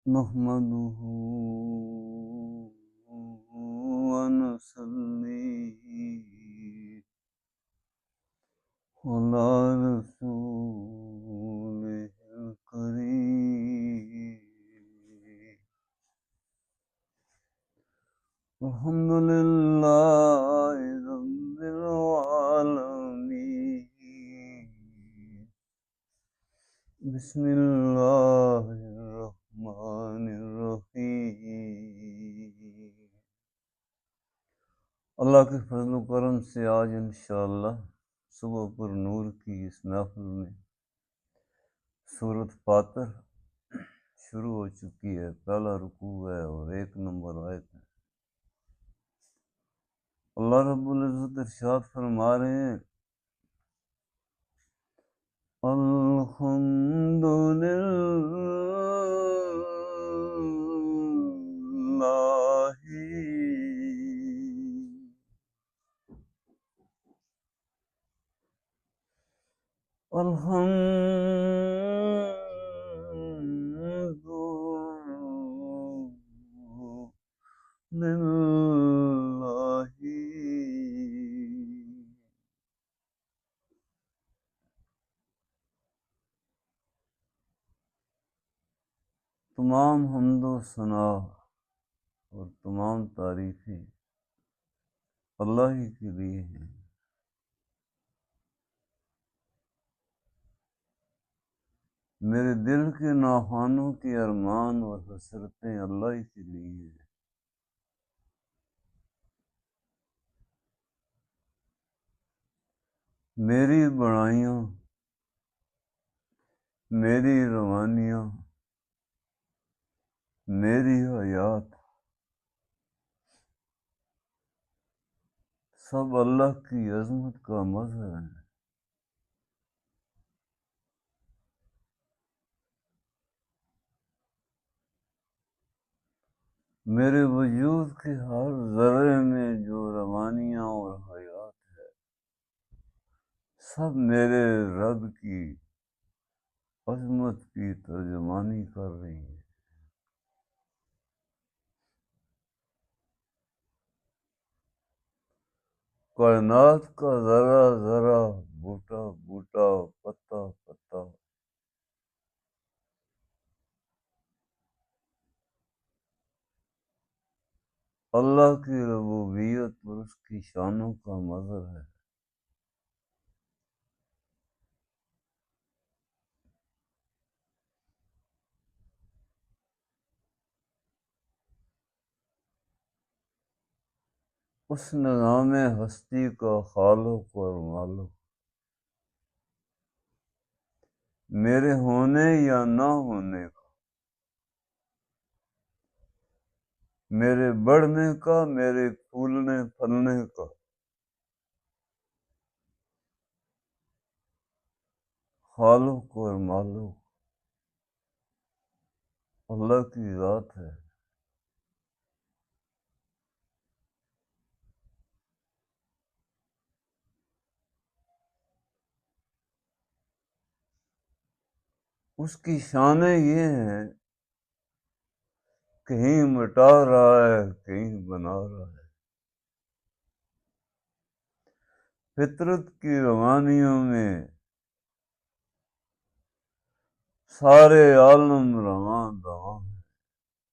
نحمده ونصلي على رسوله الكريم. الحمد لله رب العالمين. بسم اللہ الرحمن الرحیم. اللہ کے فضل و کرم سے آج انشاءاللہ صبح پر نور کی اس محفل میں سورۃ فاطر شروع ہو چکی ہے. پہلا رکوع ہے اور 1 نمبر آیت ہے. اللہ رب العزت ارشاد فرما رہے ہیں الحمد للہ الحمد للہ. تمام حمد و ثنا اور تمام تعریفیں اللہ ہی کے لیے ہیں. میرے دل کے ناخوانوں کے ارمان اور حسرتیں اللہ ہی کے لیے ہیں. میری بڑائیاں، میری روانیاں، میری حیات سب اللہ کی عظمت کا مظہر ہے. میرے وجود کے ہر ذرے میں جو روانیاں اور حیات ہے سب میرے رب کی عظمت کی ترجمانی کر رہی ہیں. کائنات کا ذرہ ذرہ، بوٹا بوٹا، پتا پتا اللہ کی ربوبیت اور اس کی شانوں کا مظہر ہے. اس نظام ہستی کا خالق اور مالک میرے ہونے یا نہ ہونے کا، میرے بڑھنے کا، میرے پھولنے پھلنے کا خالق اور مالک اللہ کی ذات ہے. اس کی شانیں یہ ہیں کہیں مٹا رہا ہے، کہیں بنا رہا ہے. فطرت کی روانیوں میں سارے عالم رواں رواں ہے.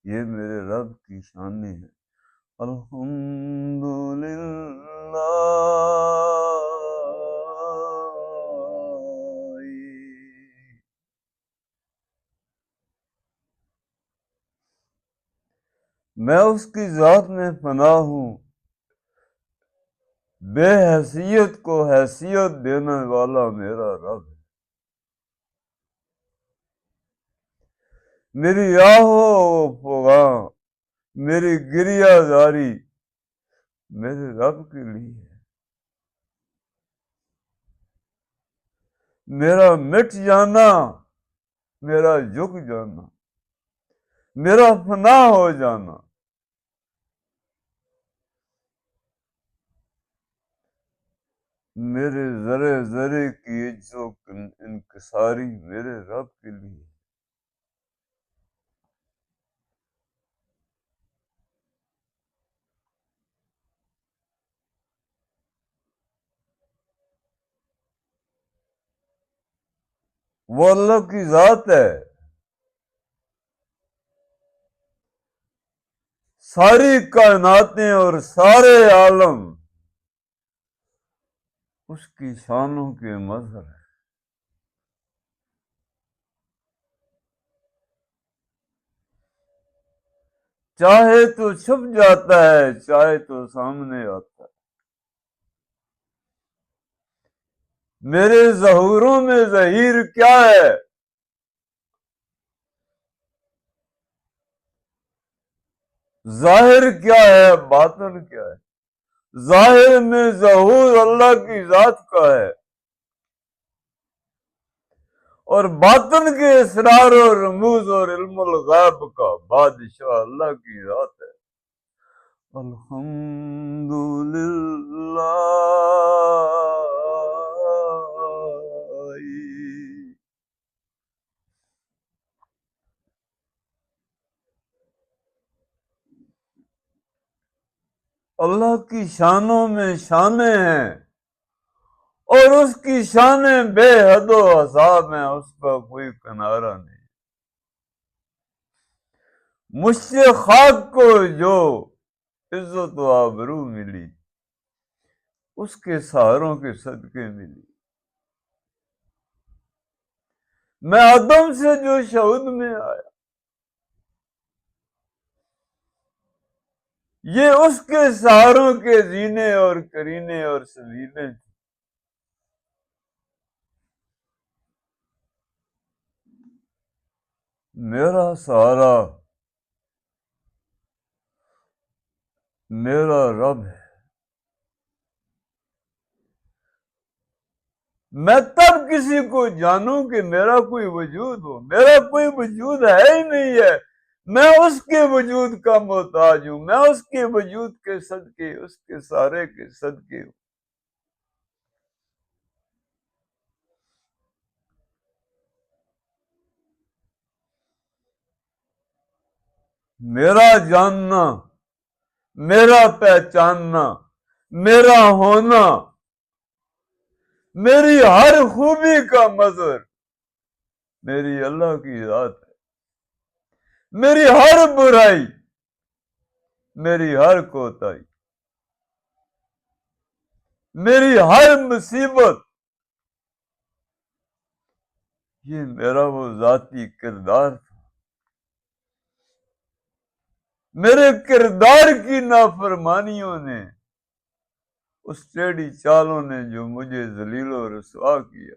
یہ میرے رب کی شانیں ہیں. الحمد للہ میں اس کی ذات میں پناہ ہوں. بے حیثیت کو حیثیت دینے والا میرا رب ہے. میری آہو فغاں، میری گریہ زاری میرے رب کے لیے ہے. میرا مٹ جانا، میرا جھک جانا، میرا فنا ہو جانا میرے ذرے ذرے کی عجز و انکساری میرے رب کے لیے. وہ اللہ کی ذات ہے. ساری کائناتیں اور سارے عالم اس کی شانوں کے مظہر ہے. چاہے تو چھپ جاتا ہے، چاہے تو سامنے آتا ہے. میرے ظہوروں میں ظہیر کیا ہے؟ ظاہر کیا ہے، باطن کیا ہے؟ ظاہر میں ظہور اللہ کی ذات کا ہے، اور باطن کے اسرار و رموز اور علم الغیب کا بادشاہ اللہ کی ذات ہے. الحمدللہ. اللہ کی شانوں میں شانیں ہیں، اور اس کی شانیں بے حد و حساب ہیں، اس کا کوئی کنارہ نہیں. مجھ سے خاک کو جو عزت و آبرو ملی، اس کے سہاروں کے صدقے ملی. میں عدم سے جو شہود میں آیا، یہ اس کے سہاروں کے زینے اور کرینے اور سبیلیں تھے. میرا سہارا میرا رب ہے. میں تب کسی کو جانوں کہ میرا کوئی وجود ہو. میرا کوئی وجود ہے ہی نہیں ہے. میں اس کے وجود کا محتاج ہوں. میں اس کے وجود کے صدقے، اس کے سارے کے صدقے ہوں. میرا جاننا، میرا پہچاننا، میرا ہونا، میری ہر خوبی کا مظہر میری اللہ کی ذات ہے. میری ہر برائی، میری ہر کوتاہی، میری ہر مصیبت، یہ میرا وہ ذاتی کردار تھا. میرے کردار کی نافرمانیوں نے، اس ٹیڑھی چالوں نے جو مجھے ذلیل و رسوا کیا،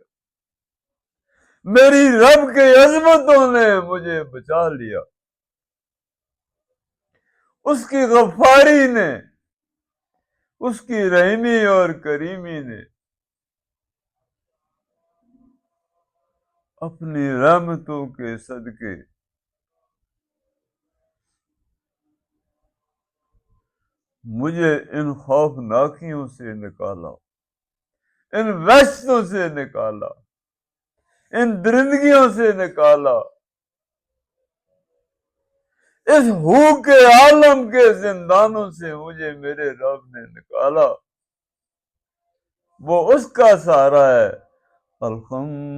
میری رب کے عظمتوں نے مجھے بچا لیا. اس کی غفاری نے، اس کی رحمی اور کریمی نے اپنی رحمتوں کے صدقے مجھے ان خوفناکیوں سے نکالا، ان وحشتوں سے نکالا، ان درندگیوں سے نکالا، اس ہوک عالم کے زندانوں سے مجھے میرے رب نے نکالا. وہ اس کا سہارا ہے. الحمدللہ.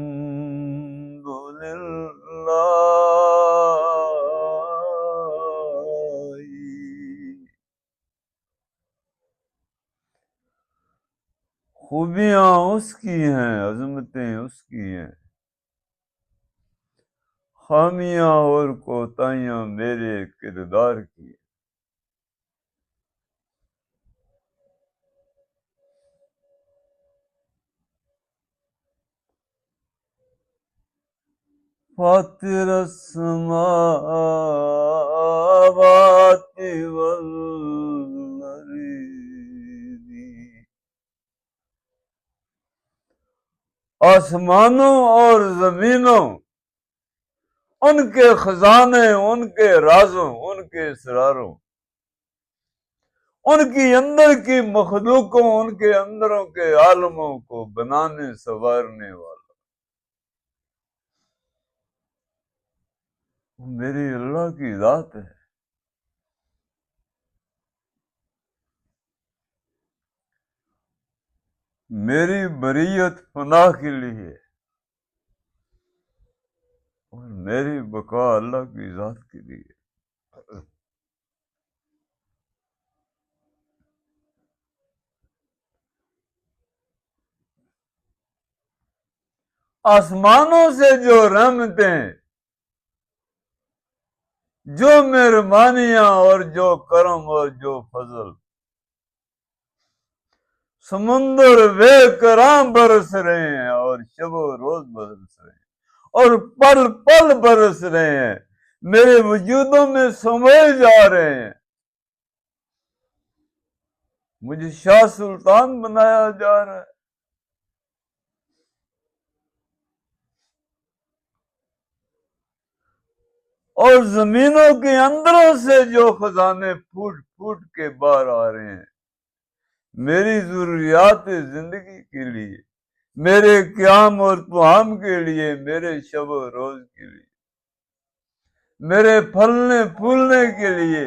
خوبیاں اس کی ہیں، عظمتیں اس کی ہیں، خامیاں اور کوتاہیاں میرے کردار کی. فاطر السماوات والارض، آسمانوں اور زمینوں، ان کے خزانے، ان کے رازوں، ان کے اسراروں، ان کی اندر کی مخلوقوں، ان کے اندروں کے عالموں کو بنانے سنوارنے والا وہ میری اللہ کی ذات ہے. میری بریت پناہ کے لیے اور میری بقا اللہ کی ذات کے لیے۔ آسمانوں سے جو رحمتیں، جو مہربانیاں اور جو کرم اور جو فضل، سمندر بے کرام برس رہے ہیں اور شب و روز برس رہے ہیں اور پل پل برس رہے ہیں، میرے وجودوں میں سمے جا رہے ہیں۔ مجھے شاہ سلطان بنایا جا رہا ہے۔ اور زمینوں کے اندروں سے جو خزانے پھوٹ پھوٹ کے باہر آ رہے ہیں، میری ضروریات زندگی کے لیے، میرے قیام اور طعام کے لیے، میرے شب و روز کے لیے، میرے پھلنے پھولنے کے لیے،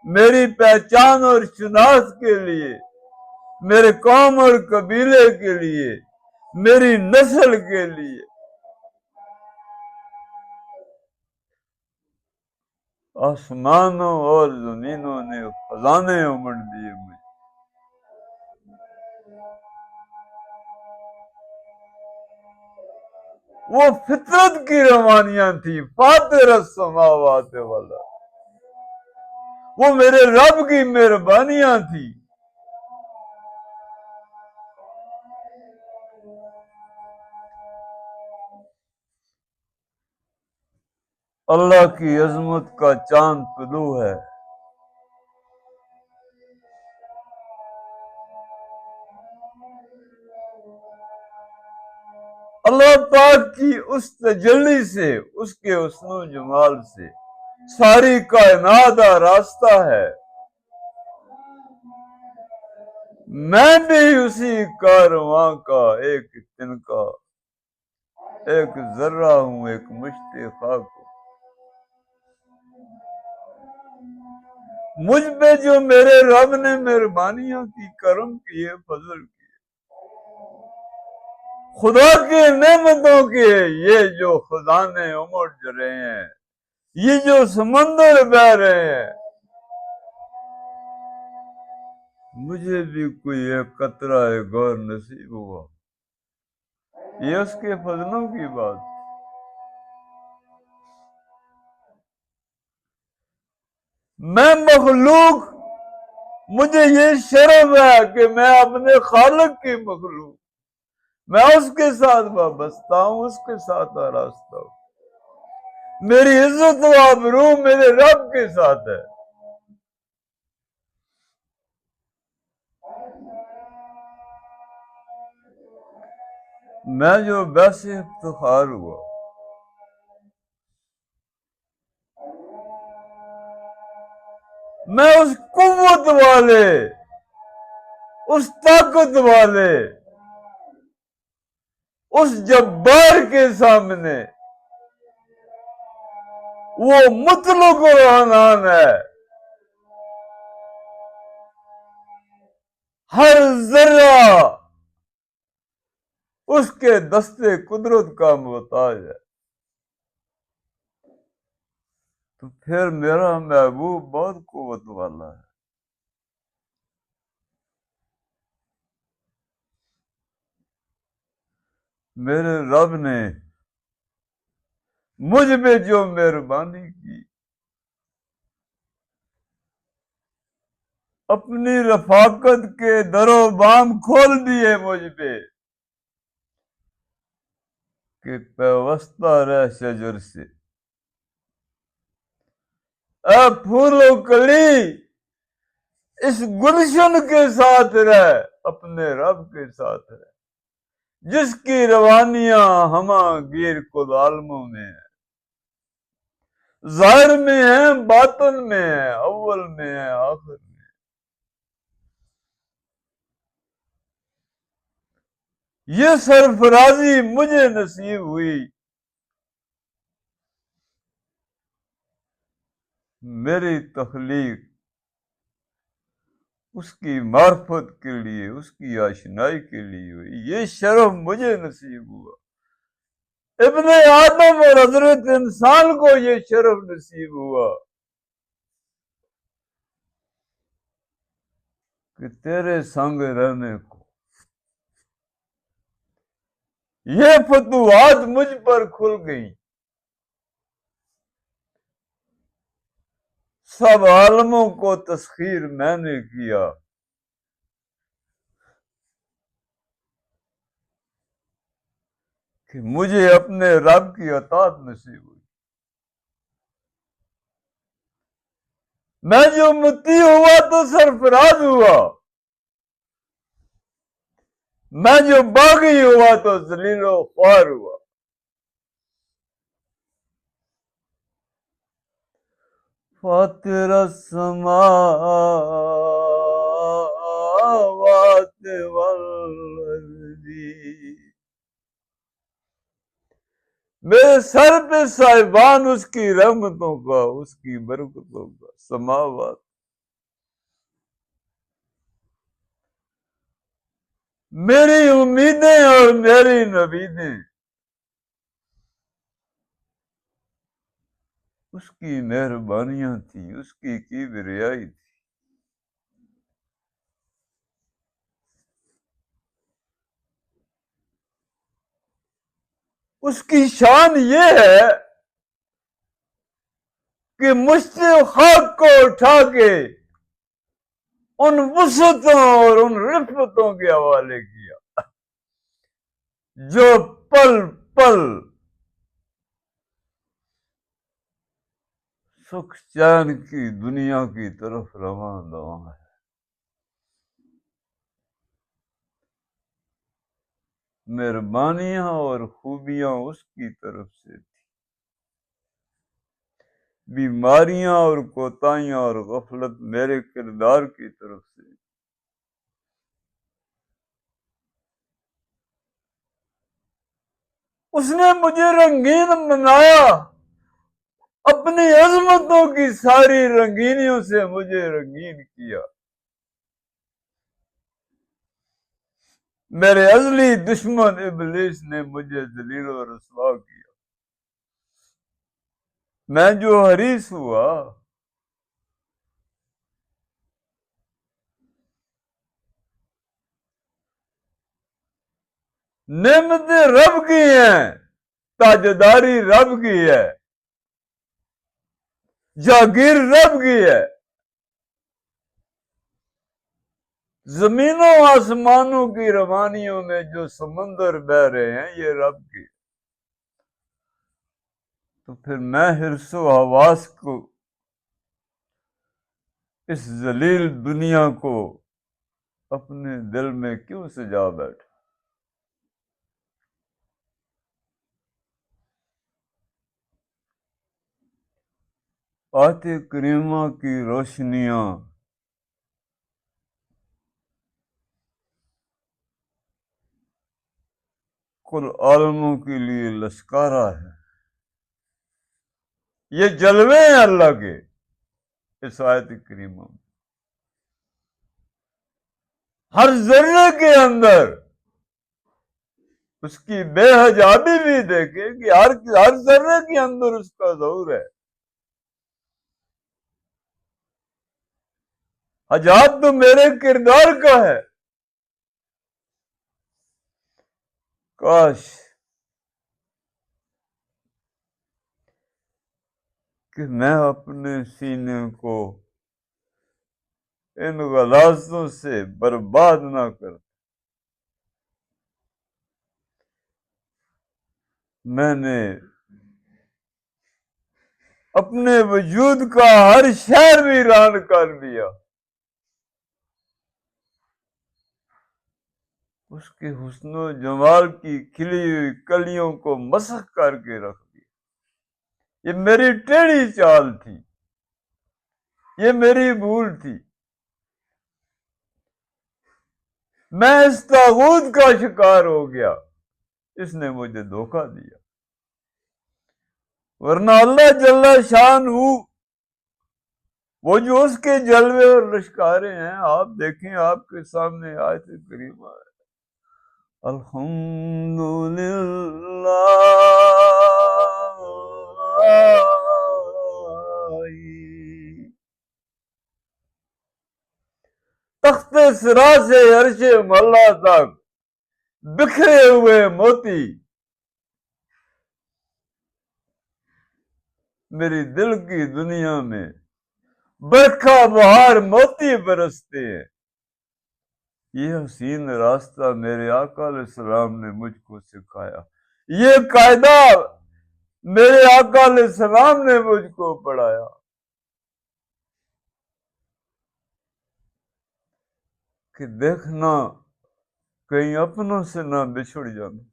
میری پہچان اور شناخت کے لیے، میرے قوم اور قبیلے کے لیے، میری نسل کے لیے۔ آسمانوں اور زمینوں نے خزانے امڑ دیے مجھے۔ وہ فطرت کی روانیاں تھی، فاطر السماوات والا، وہ میرے رب کی مہربانیاں تھی۔ اللہ کی عظمت کا چاند طلوع ہے۔ اللہ پاک کی اس تجلی سے، اس کے حسن و جمال سے ساری کائنات راستہ ہے۔ میں بھی اسی کارواں کا ایک تنکا، ایک ذرہ ہوں، ایک مشت خاک ہوں۔ مجھ پہ جو میرے رب نے مہربانیاں کی، کرم کیے، فضل کیے، خدا کی نعمتوں کے یہ جو خزانے امڑ رہے ہیں، یہ جو سمندر بہ رہے ہیں، مجھے بھی کوئی ایک قطرہ غور نصیب ہوا، یہ اس کے فضلوں کی بات۔ میں مخلوق، مجھے یہ شرف ہے کہ میں اپنے خالق کی مخلوق، میں اس کے ساتھ وابستہ ہوں، اس کے ساتھ آراستہ ہوں۔ میری عزت و آبرو میرے رب کے ساتھ ہے۔ میں جو ویسے افتخار ہوا، میں اس قوت والے، اس طاقت والے، اس جبار کے سامنے، وہ مطلق العنان ہے، ہر ذرہ اس کے دستے قدرت کا محتاج ہے۔ تو پھر میرا محبوب بہت قوت والا ہے۔ میرے رب نے مجھ پہ جو مہربانی کی، اپنی رفاقت کے در و بام کھول دیے مجھ پہ کہ پیوستہ رہ شجر سے، اے پھول و کلی اس گلشن کے ساتھ رہ، اپنے رب کے ساتھ رہ، جس کی روانیاں ہمہ گیر کل عالموں میں ہیں، ظاہر میں ہیں، باطن میں ہیں، اول میں ہیں، آخر میں۔ یہ سرفرازی مجھے نصیب ہوئی میری تخلیق اس کی معرفت کے لیے، اس کی آشنائی کے لیے ہوئی، یہ شرف مجھے نصیب ہوا۔ ابن آدم اور حضرت انسان کو یہ شرف نصیب ہوا کہ تیرے سنگ رہنے کو یہ فتوحات مجھ پر کھل گئی، سب عالموں کو تسخیر میں نے کیا، کہ مجھے اپنے رب کی اطاعت نصیب ہوئی۔ میں جو مطیع ہوا تو سرفراز ہوا، میں جو باغی ہوا تو ذلیل و خوار ہوا۔ فاطر السماوات والارض، میرے سر پہ صاحبان اس کی رحمتوں کا، اس کی برکتوں کا، سماوات، میری امیدیں اور میری نویدیں اس کی مہربانیاں تھیں، اس کی کبریائی تھی۔ اس کی شان یہ ہے کہ مشتِ خاک کو اٹھا کے ان وسعتوں اور ان رفتوں کے حوالے کیا جو پل پل سکھ چین کی دنیا کی طرف رواں دواں ہے۔ مہربانیاں اور خوبیاں اس کی طرف سے تھی، بیماریاں اور کوتاہیاں اور غفلت میرے کردار کی طرف سے۔ اس نے مجھے رنگین بنایا، اپنی عظمتوں کی ساری رنگینیوں سے مجھے رنگین کیا۔ میرے ازلی دشمن ابلیس نے مجھے ذلیل و رسوا کیا۔ میں جو حریص ہوا، نعمتیں رب کی ہیں، تاجداری رب کی ہے، جاگیر رب کی ہے، زمینوں آسمانوں کی روانیوں میں جو سمندر بہ رہے ہیں یہ رب کی۔ تو پھر میں حرص و حواس کو، اس ذلیل دنیا کو اپنے دل میں کیوں سجا بیٹھا؟ آیت کریمہ کی روشنیاں کل عالموں کے لیے لشکارہ ہے۔ یہ جلوے ہیں اللہ کے اس آیت کریمہ میں۔ ہر ذرے کے اندر اس کی بے حجابی بھی دیکھے کہ ہر ذرے کے اندر اس کا ظہور ہے۔ حجاب تو میرے کردار کا ہے۔ کاش کہ میں اپنے سینے کو ان غلاظتوں سے برباد نہ کرتا۔ میں نے اپنے وجود کا ہر شہر ویران کر دیا، اس کے حسن و جمال کی کھلی ہوئی کلیوں کو مسخ کر کے رکھ دیا۔ یہ میری ٹیڑھی چال تھی، یہ میری بھول تھی۔ میں اس طاغوت کا شکار ہو گیا، اس نے مجھے دھوکہ دیا۔ ورنہ اللہ جل شان وہ جو اس کے جلوے اور لشکارے ہیں، آپ دیکھیں، آپ کے سامنے آیت کریمہ ہے۔ الحمدللہ اسرا سے عرش مولا تک بکھرے ہوئے موتی میری دل کی دنیا میں برکھا بہار موتی برستے ہیں. یہ حسین راستہ میرے آقا علیہ السلام نے مجھ کو سکھایا. یہ قاعدہ میرے آقا علیہ السلام نے مجھ کو پڑھایا. کہ دیکھنا کہیں اپنوں سے نہ بچھڑ جانا.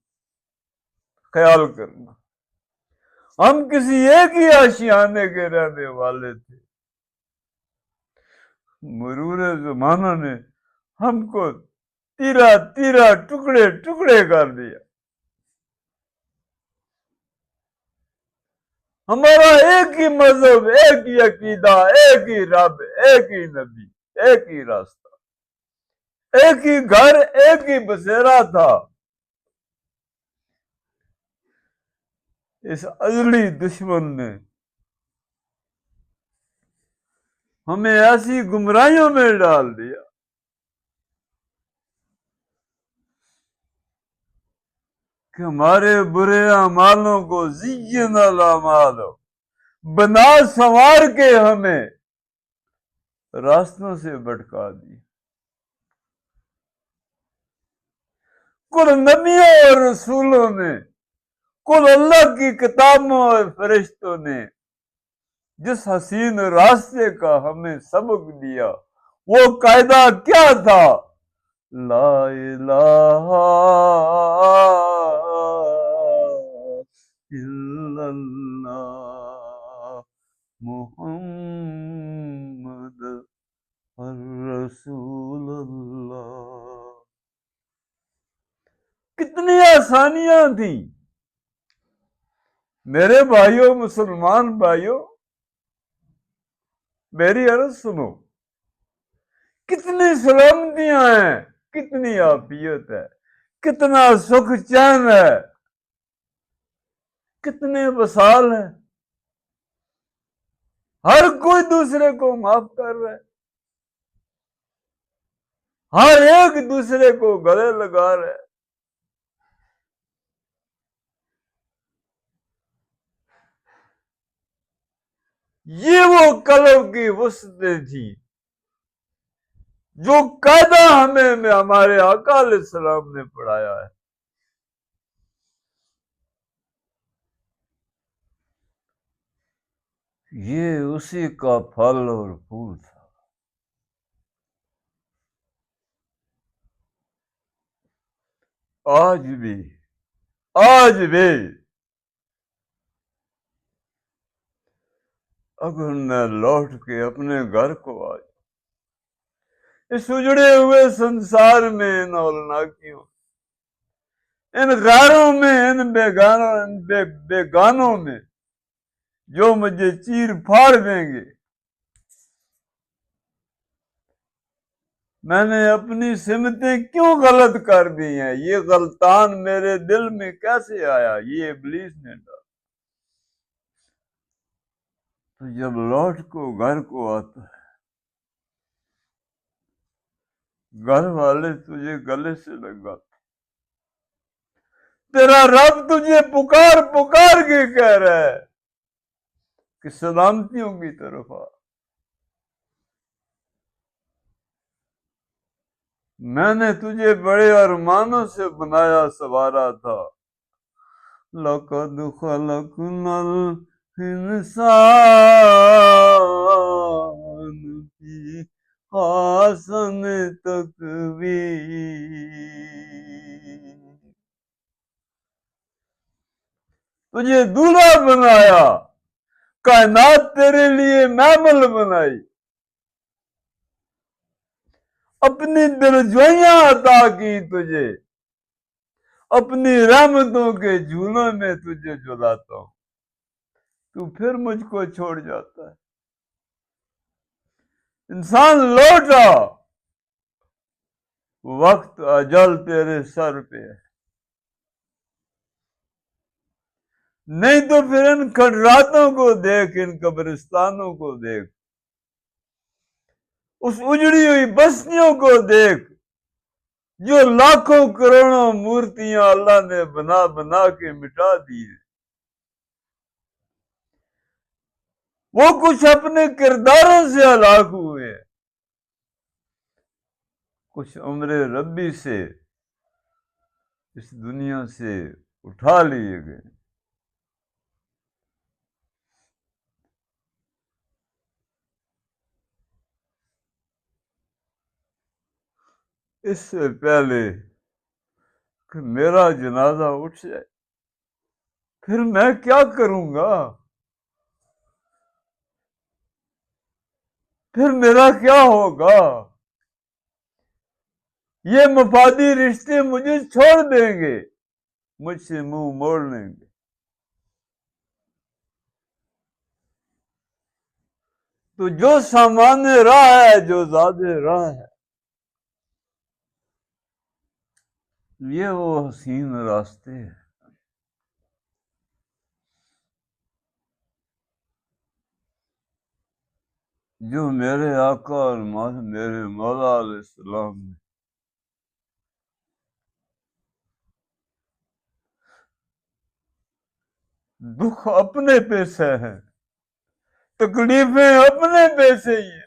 خیال کرنا ہم کسی ایک ہی آشیانے کے رہنے والے تھے. مرور زمانہ نے ہم کو تیرا تیرا ٹکڑے ٹکڑے کر دیا. ہمارا ایک ہی مذہب، ایک ہی عقیدہ، ایک ہی رب، ایک ہی نبی، ایک ہی راستہ، ایک ہی گھر، ایک ہی بسیرا تھا. اس ازلی دشمن نے ہمیں ایسی گمراہیوں میں ڈال دیا کہ ہمارے برے اعمالوں کو زین الاعمال بنا سنوار کے ہمیں راستوں سے بھٹکا دی. کل نبیوں اور رسولوں نے، کل اللہ کی کتابوں اور فرشتوں نے جس حسین راستے کا ہمیں سبق دیا وہ قاعدہ کیا تھا؟ لا الہ الا اللہ محمد الرسول اللہ. کتنی آسانیاں تھیں میرے بھائیوں، مسلمان بھائیوں. میری عرض سنو، کتنی سلامتیاں ہیں، کتنی عافیت ہے، کتنا سکھ چین ہے، کتنے وصال ہیں. ہر کوئی دوسرے کو معاف کر رہا ہے، ہر ایک دوسرے کو گلے لگا رہا ہے. یہ وہ قلب کی وسعتیں تھیں جو قاعدہ ہمیں ہمارے آقا علیہ السلام نے پڑھایا ہے. یہ اسی کا پھل اور پھول تھا. آج بھی اگر میں لوٹ کے اپنے گھر کو آ جاؤں، اس اجڑے ہوئے سنسار میں، ان اولناکیوں، ان غاروں میں، ان بیگانوں میں جو مجھے چیر پھاڑ دیں گے، میں نے اپنی سمتیں کیوں غلط کر دی ہیں؟ یہ غلطان میرے دل میں کیسے آیا؟ یہ ابلیس نے ڈالا. تو جب لوٹ کو گھر کو آتا ہے، گھر والے تجھے گلے سے لگاتے، تیرا رب تجھے پکار پکار کے کہہ رہا ہے کہ سلامتیوں کی طرف آ. میں نے تجھے بڑے ارمانوں سے بنایا سنوارا تھا. لَقَدْ خَلَقْنَا الْإِنسَانَ فِي أَحْسَنِ تَقْوِيمٍ. تجھے دولہا بنایا، کائنات تیرے لیے محمل بنائی، اپنی دلجوئیاں عطا کی تجھے، اپنی رحمتوں کے جھولوں میں تجھے جلاتا ہوں، تو پھر مجھ کو چھوڑ جاتا ہے. انسان لوٹا، وقت اجل تیرے سر پہ ہے. نہیں تو پھر ان کھنڈراتوں کو دیکھ، ان قبرستانوں کو دیکھ. اس اجڑی ہوئی بستیوں کو دیکھ جو لاکھوں کروڑوں مورتیاں اللہ نے بنا بنا کے مٹا دی ہیں۔ وہ کچھ اپنے کرداروں سے ہلاک ہوئے ہیں، کچھ امر ربی سے اس دنیا سے اٹھا لیے گئے۔ اس سے پہلے کہ میرا جنازہ اٹھ جائے پھر میں کیا کروں گا؟ پھر میرا کیا ہوگا؟ یہ مفادی رشتے مجھے چھوڑ دیں گے، مجھ سے منہ موڑ لیں گے۔ تو جو سامان راہ ہے، جو زاد راہ ہے، یہ وہ حسین راستے ہیں جو میرے آقا اور میرے مولا علیہ السلام نے دکھ اپنے پیسے ہیں، تکلیفیں اپنے پیسے ہی ہیں،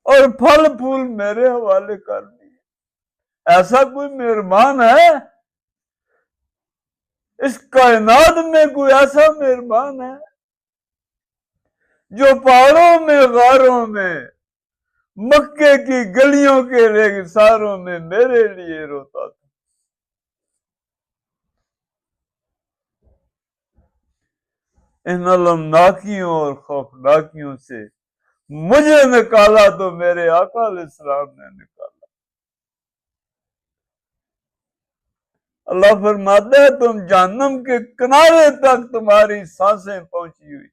اور پھل پھول میرے حوالے کر دیے۔ ایسا کوئی مہربان ہے اس کائنات میں؟ کوئی ایسا مہربان ہے جو پہاڑوں میں، غاروں میں، مکے کی گلیوں کے ریگستانوں میں میرے لیے روتا تھا؟ ان المناکیوں اور خوفناکیوں سے مجھے نکالا تو میرے آقا علیہ السلام نے نکالا۔ اللہ فرماتا ہے تم جہنم کے کنارے تک تمہاری سانسیں پہنچی ہوئی،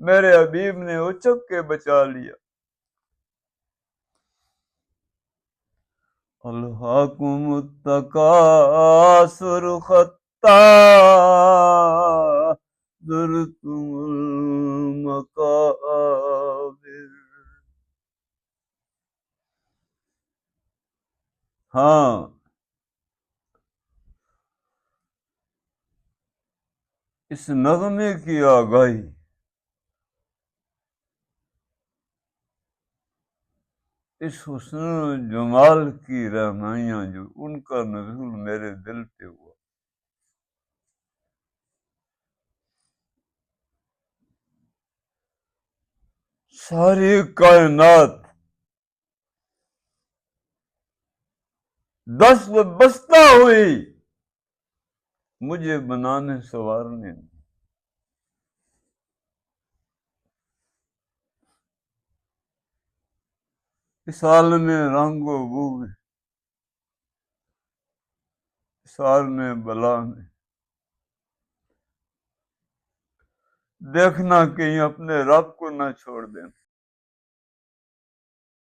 میرے حبیب نے اچک کے بچا لیا۔ الہاکم التکاثر حتی زرتم المقابر۔ ہاں، اس نغمے کی آگاہی، اس حسن و جمال کی رہنمائیاں جو ان کا نزول میرے دل پہ ہوا، ساری کائنات دست بستہ ہوئی مجھے بنانے سنوارنے میں۔ اس عالم رنگ و بو میں، اس عالم بلا میں دیکھنا کہیں اپنے رب کو نہ چھوڑ دینا۔